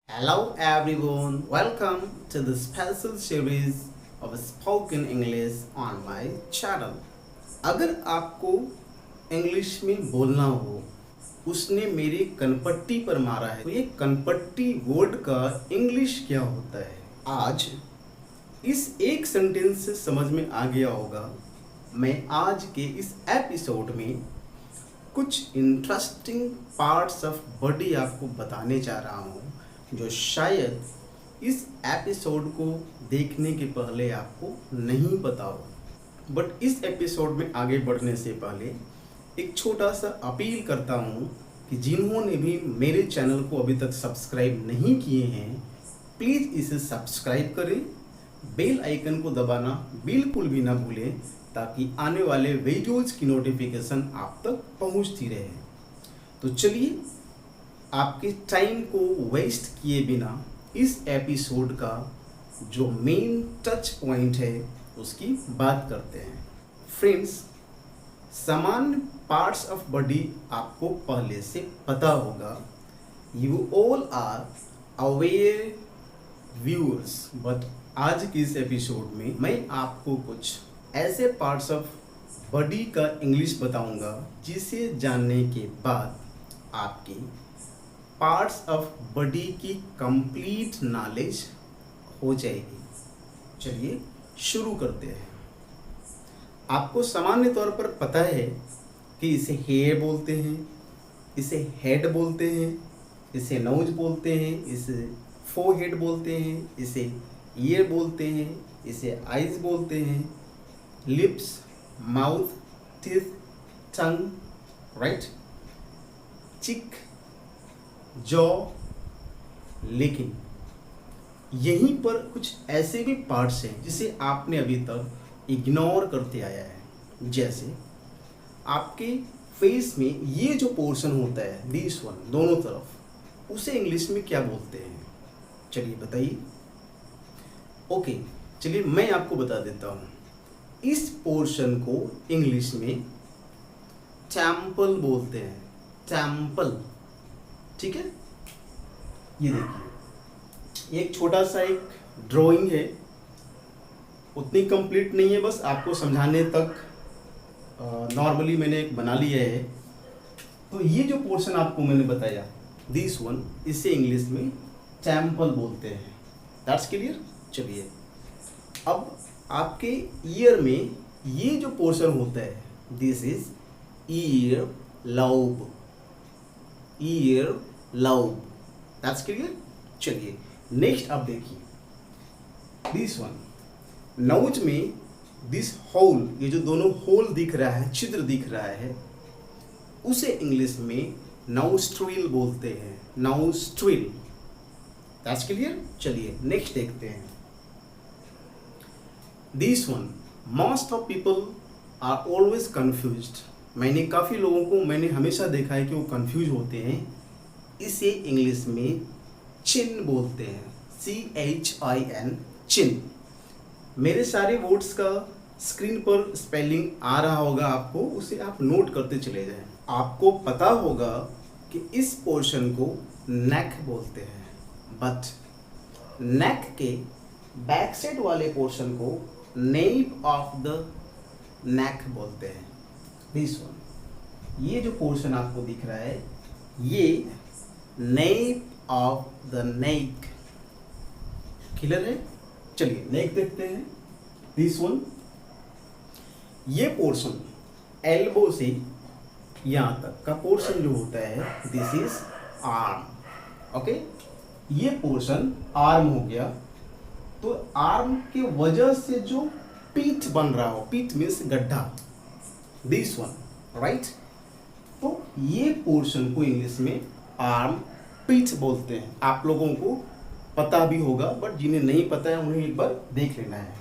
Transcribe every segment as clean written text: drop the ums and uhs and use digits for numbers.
Hello everyone, welcome to the special series of spoken English on my channel. अगर आपको English में बोलना हो, उसने मेरी कनपट्टी पर मारा है, तो ये कनपट्टी वर्ड का इंग्लिश क्या होता है? आज इस एक सेंटेंस से समझ में आ गया होगा। मैं आज के इस एपिसोड में कुछ इंटरेस्टिंग पार्ट्स ऑफ बॉडी आपको बताने जा रहा हूँ, जो शायद इस एपिसोड को देखने के पहले आपको नहीं पता हो। बट इस एपिसोड में आगे बढ़ने से पहले एक छोटा सा अपील करता हूँ कि जिन्होंने भी मेरे चैनल को अभी तक सब्सक्राइब नहीं किए हैं, प्लीज़ इसे सब्सक्राइब करें, बेल आइकन को दबाना बिल्कुल भी ना भूलें, ताकि आने वाले वीडियोज़ की नोटिफिकेशन आप तक पहुंचती रहे। तो चलिए, आपके टाइम को वेस्ट किए बिना इस एपिसोड का जो मेन टच पॉइंट है उसकी बात करते हैं। फ्रेंड्स, सामान्य पार्ट्स ऑफ बॉडी आपको पहले से पता होगा। You all are aware viewers, but आज की इस एपिसोड में मैं आपको कुछ ऐसे पार्ट्स ऑफ बॉडी का इंग्लिश बताऊंगा जिसे जानने के बाद आपकी पार्ट्स ऑफ बॉडी की कंप्लीट नॉलेज हो जाएगी। चलिए शुरू करते हैं। आपको सामान्य तौर पर पता है कि इसे हेयर बोलते हैं, इसे हेड बोलते हैं, इसे नोज बोलते हैं, इसे फोरहेड बोलते हैं, इसे ईयर बोलते हैं, इसे आइज बोलते हैं, लिप्स, माउथ, टीथ, टंग, राइट, चिक, जॉ। लेकिन यहीं पर कुछ ऐसे भी पार्ट्स हैं जिसे आपने अभी तक इग्नोर करते आया है। जैसे आपके फेस में ये जो पोर्शन होता है, दिस वन, दोनों तरफ, उसे इंग्लिश में क्या बोलते हैं? चलिए बताइए। ओके, चलिए मैं आपको बता देता हूँ। इस पोर्शन को इंग्लिश में टेम्पल बोलते हैं। टेम्पल, ठीक है। ये देखिए, एक छोटा सा एक ड्राइंग है, उतनी कंप्लीट नहीं है, बस आपको समझाने तक नॉर्मली मैंने एक बना लिया है। तो ये जो पोर्शन आपको मैंने बताया, दिस वन, इसे इंग्लिश में टेम्पल बोलते हैं। That's clear. चलिए, अब आपके ईयर में ये जो पोर्शन होता है, this is ear lobe. Ear lobe, that's clear. चलिए नेक्स्ट आप देखिए, दिस वन, नोज में दिस होल, ये जो दोनों होल दिख रहा है, छिद्र दिख रहा है, उसे इंग्लिश में नोस्ट्रिल बोलते हैं। Nostril, that's clear. चलिए नेक्स्ट देखते हैं। This one, most of people are always confused. मैंने हमेशा देखा है कि वो कंफ्यूज होते हैं। इसे इंग्लिश में चिन बोलते हैं। CHIN, चिन। मेरे सारे वर्ड्स का स्क्रीन पर स्पेलिंग आ रहा होगा आपको, उसे आप नोट करते चले जाएं। आपको पता होगा कि इस पोर्शन को नेक बोलते हैं, बट नेक के बैक साइड वाले पोर्शन को नेप ऑफ द नेक बोलते हैं। दिस वन, ये जो पोर्शन आपको दिख रहा है, ये nap of the neck. Clear है। चलिए नेक देखते हैं। दिस वन, ये पोर्शन एल्बो से यहाँ तक का पोर्शन जो होता है, दिस इज आर्म। ओके, ये पोर्शन आर्म हो गया। तो आर्म के वजह से जो पीठ बन रहा हो, पीठ मीन्स गड्ढा, दिस वन, राइट। तो ये पोर्शन को इंग्लिश में आर्म पीठ बोलते हैं। आप लोगों को पता भी होगा, बट जिन्हें नहीं पता है उन्हें एक बार देख लेना है।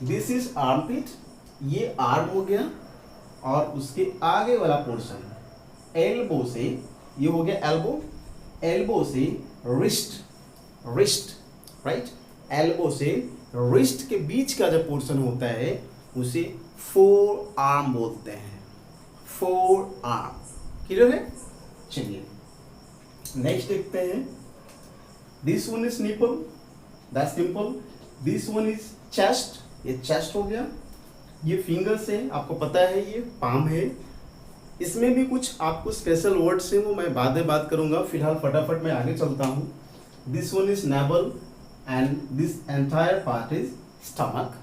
दिस इज आर्म पीठ, ये आर्म हो गया, और उसके आगे वाला पोर्शन एल्बो से, ये हो गया एल्बो, एल्बो से रिस्ट, रिस्ट, राइट। एल्बो से रिस्ट के बीच का जो पोर्शन होता है उसे फोर आर्म बोलते हैं। फोर आर्म, क्लियर है। चलिए नेक्स्ट देखते हैं। This one is nipple, that's nipple. This one is chest, ये चेस्ट हो गया। ये फिंगर्स है, आपको पता है ये पाम है। इसमें भी कुछ आपको स्पेशल वर्ड्स हैं, वो मैं बाद में बात करूंगा। फिलहाल फटाफट मैं आगे चलता हूँ। This one is naval and this entire part is stomach.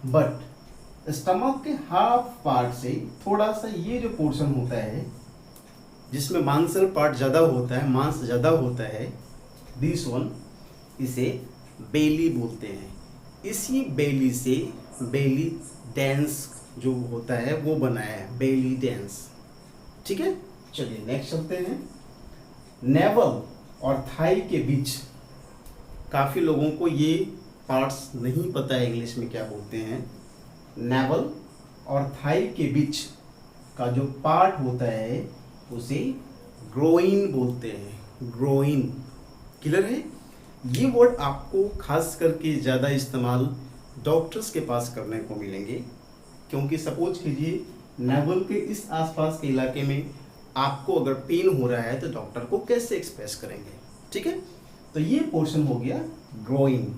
But stomach के हाफ पार्ट से थोड़ा सा ये जो पोर्शन होता है जिसमें मांसल पार्ट ज़्यादा होता है, मांस ज़्यादा होता है, दिस वन, इसे बेली बोलते हैं। इसी बेली से बेली डांस जो होता है वो बनाया है, बेली डांस। ठीक है, चलिए नेक्स्ट चलते हैं। नेवल और थाई के बीच, काफ़ी लोगों को ये पार्ट्स नहीं पता है इंग्लिश में क्या बोलते हैं। नेवल और थाई के बीच का जो पार्ट होता है उसे ग्रोइन बोलते हैं, ग्रोइन। क्लियर है? ये वर्ड आपको खास करके ज़्यादा इस्तेमाल डॉक्टर्स के पास करने को मिलेंगे, क्योंकि सपोज कीजिए नेवल के इस आसपास के इलाके में आपको अगर पेन हो रहा है तो डॉक्टर को कैसे एक्सप्रेस करेंगे। ठीक है, तो ये पोर्शन हो गया ग्रोइन।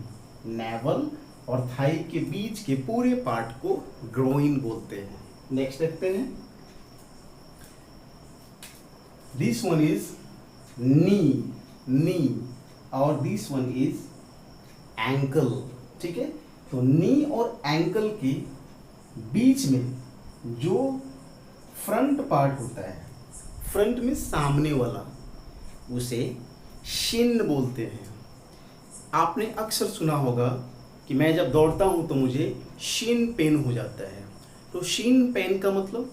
नेवल और थाई के बीच के पूरे पार्ट को ग्रोइन बोलते हैं। नेक्स्ट देखते हैं। दिस वन इज नी, नी, और दिस वन इज एंकल। ठीक है, तो नी और एंकल के बीच में जो फ्रंट पार्ट होता है, फ्रंट में सामने वाला, उसे शिन बोलते हैं। आपने अक्सर सुना होगा कि मैं जब दौड़ता हूं तो मुझे शिन पेन हो जाता है। तो शिन पेन का मतलब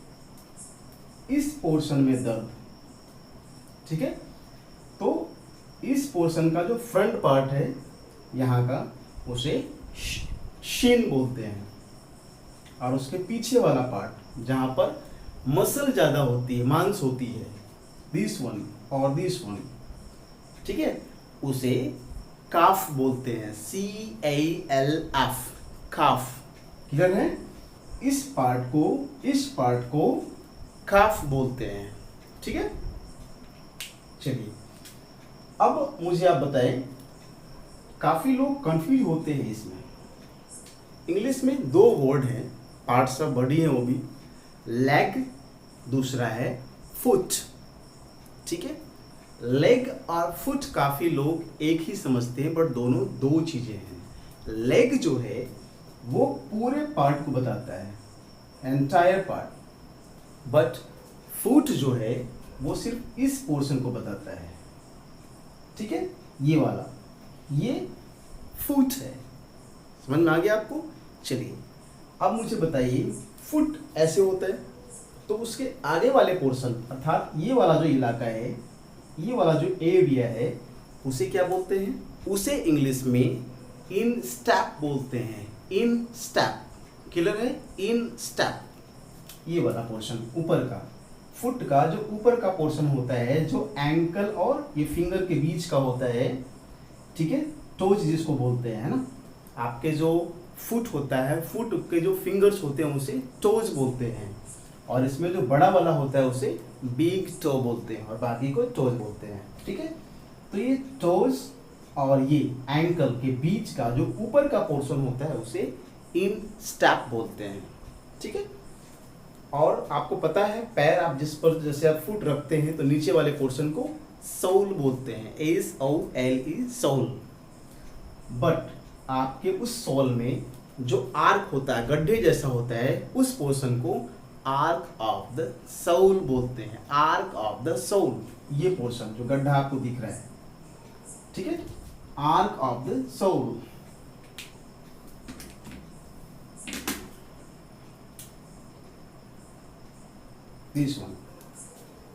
इस पोर्शन में दर्द। ठीक है, तो इस पोर्शन का जो फ्रंट पार्ट है यहाँ का, उसे शिन बोलते हैं। और उसके पीछे वाला पार्ट जहाँ पर मसल ज़्यादा होती है, मांस होती है, दिस वन और दिस वन, ठीक है, उसे काफ बोलते हैं, CALF, काफ। क्लियर है? इस पार्ट को काफ बोलते हैं। ठीक है, चलिए अब मुझे आप बताएं, काफ़ी लोग कंफ्यूज होते हैं इसमें। इंग्लिश में दो वर्ड हैं, पार्ट्स ऑफ बॉडी हैं वो भी, लेग, दूसरा है फुट। ठीक है, लेग और फुट काफ़ी लोग एक ही समझते हैं, बट दोनों दो चीज़ें हैं। लेग जो है वो पूरे पार्ट को बताता है, एंटायर पार्ट, बट फुट जो है वो सिर्फ इस पोर्शन को बताता है। ठीक है, ये वाला, ये फुट है। समझ में आ गया आपको? चलिए अब मुझे बताइए, फुट ऐसे होता है तो उसके आगे वाले पोर्शन, अर्थात ये वाला जो इलाका है, ये वाला जो एरिया है, उसे क्या बोलते हैं? उसे इंग्लिश में इन स्टेप बोलते हैं, इन स्टेप। क्लियर है? In step. ये वाला पोर्शन ऊपर का, फुट का जो ऊपर का पोर्शन होता है, जो एंकल और ये फिंगर के बीच का होता है, ठीक है, टोज जिसको बोलते हैं, है ना। आपके जो फुट होता है, फुट के जो फिंगर्स होते हैं उसे टोज बोलते हैं, और इसमें जो बड़ा वाला होता है उसे बिग टो बोलते हैं, और बाकी को टोज बोलते हैं। ठीक है, तो ये टोज और ये एंकल के बीच का जो ऊपर का पोर्शन होता है उसे इन स्टेप बोलते हैं। ठीक है, और आपको पता है पैर आप जिस पर जैसे आप फुट रखते हैं तो नीचे वाले पोर्शन को सोल बोलते हैं, SOLE, सोल। बट आपके उस सोल में जो आर्क होता है, गड्ढे जैसा होता है, उस पोर्शन को आर्क ऑफ द सोल बोलते हैं, आर्क ऑफ द सोल। ये पोर्शन जो गड्ढा आपको दिख रहा है, ठीक है, arch of the sole. This one,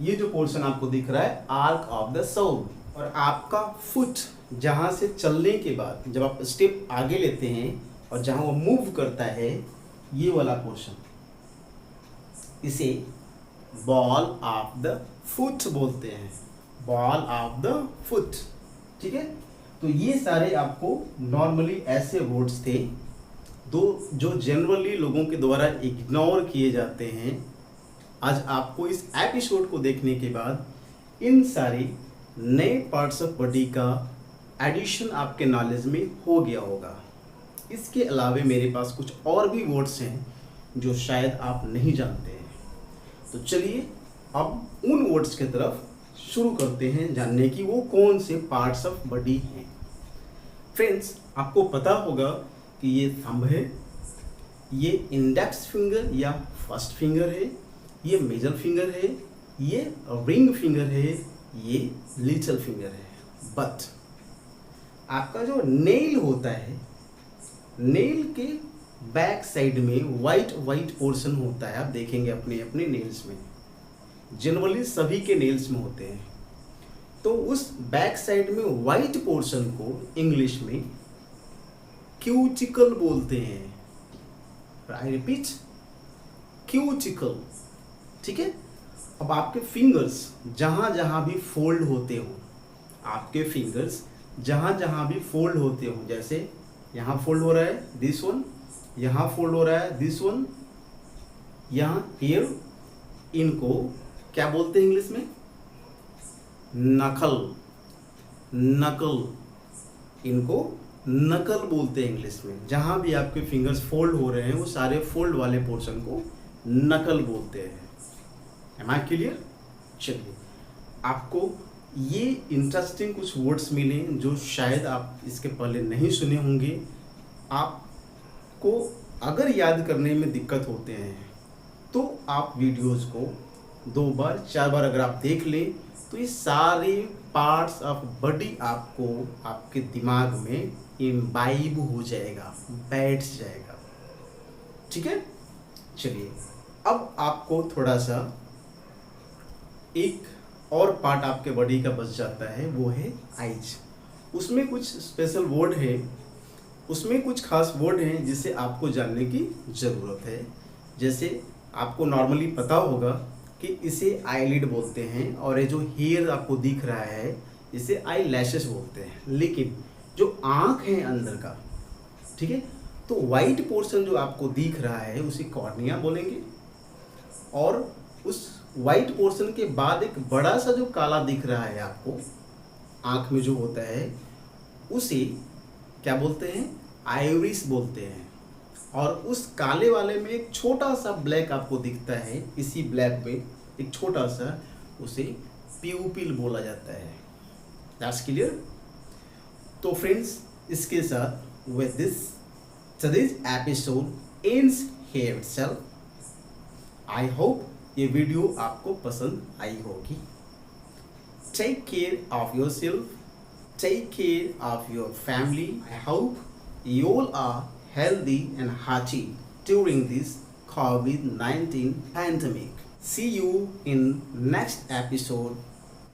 ये जो पोर्शन आपको दिख रहा है, आर्क ऑफ द सोल। और आपका फुट जहां से चलने के बाद जब आप स्टेप आगे लेते हैं और जहां वो मूव करता है, ये वाला पोर्शन, इसे बॉल ऑफ द फुट बोलते हैं, बॉल ऑफ द फुट। ठीक है, तो ये सारे आपको नॉर्मली ऐसे वर्ड्स थे दो जो जनरली लोगों के द्वारा इग्नोर किए जाते हैं। आज आपको इस एपिसोड को देखने के बाद इन सारी नए पार्ट्स ऑफ बॉडी का एडिशन आपके नॉलेज में हो गया होगा। इसके अलावे मेरे पास कुछ और भी वर्ड्स हैं जो शायद आप नहीं जानते हैं। तो चलिए अब उन वर्ड्स की तरफ शुरू करते हैं जानने की वो कौन से पार्ट्स ऑफ बॉडी हैं। फ्रेंड्स, आपको पता होगा कि ये थंब है, ये इंडेक्स फिंगर या फर्स्ट फिंगर है, ये मेजर फिंगर है, ये रिंग फिंगर है, ये लिटिल फिंगर है। बट आपका जो नेल होता है, नेल के बैक साइड में वाइट पोर्शन होता है। आप देखेंगे अपने अपने नेल्स में, जनरली सभी के नेल्स में होते हैं। तो उस बैक साइड में वाइट पोर्शन को इंग्लिश में क्यूटिकल बोलते हैं। I repeat, cuticle. ठीक है। अब आपके फिंगर्स जहां जहां भी फोल्ड होते हो, आपके फिंगर्स जहां जहां भी फोल्ड होते हो, जैसे यहाँ फोल्ड हो रहा है दिस वन, यहाँ फोल्ड हो रहा है दिस वन, यहाँ हियर, इनको क्या बोलते हैं इंग्लिश में? नकल। नकल, इनको नकल बोलते हैं इंग्लिश में। जहाँ भी आपके फिंगर्स फोल्ड हो रहे हैं वो सारे फोल्ड वाले पोर्शन को नकल बोलते हैं। Am I clear? चलिए, आपको ये इंटरेस्टिंग कुछ वर्ड्स मिले जो शायद आप इसके पहले नहीं सुने होंगे। आपको अगर याद करने में दिक्कत होते हैं तो आप वीडियोस को 2 बार 4 बार अगर आप देख लें तो ये सारे पार्ट्स ऑफ बॉडी आपको आपके दिमाग में इम्बाइब हो जाएगा, बैठ जाएगा। ठीक है। चलिए, अब आपको थोड़ा सा एक और पार्ट आपके बॉडी का बच जाता है, वो है आइज। उसमें कुछ स्पेशल वर्ड है, उसमें कुछ खास वर्ड हैं जिसे आपको जानने की ज़रूरत है। जैसे आपको नॉर्मली पता होगा कि इसे आईलिड बोलते हैं और ये जो हेयर आपको दिख रहा है इसे आई लैशेस बोलते हैं। लेकिन जो आँख है अंदर का, ठीक है, तो वाइट पोर्शन जो आपको दिख रहा है उसे कॉर्निया बोलेंगे। और उस वाइट पोर्शन के बाद एक बड़ा सा जो काला दिख रहा है आपको आँख में जो होता है उसे क्या बोलते हैं? आइरिस बोलते हैं। और उस काले वाले में एक छोटा सा ब्लैक आपको दिखता है, इसी ब्लैक में एक छोटा सा, उसे प्यूपिल बोला जाता है। That's clear? तो फ्रेंड्स, इसके साथ with this today's episode ends here itself. I hope ये वीडियो आपको पसंद आई होगी। Take care of yourself. Take care of your family. I hope you all are healthy and hearty during this COVID-19 pandemic. See you in next episode.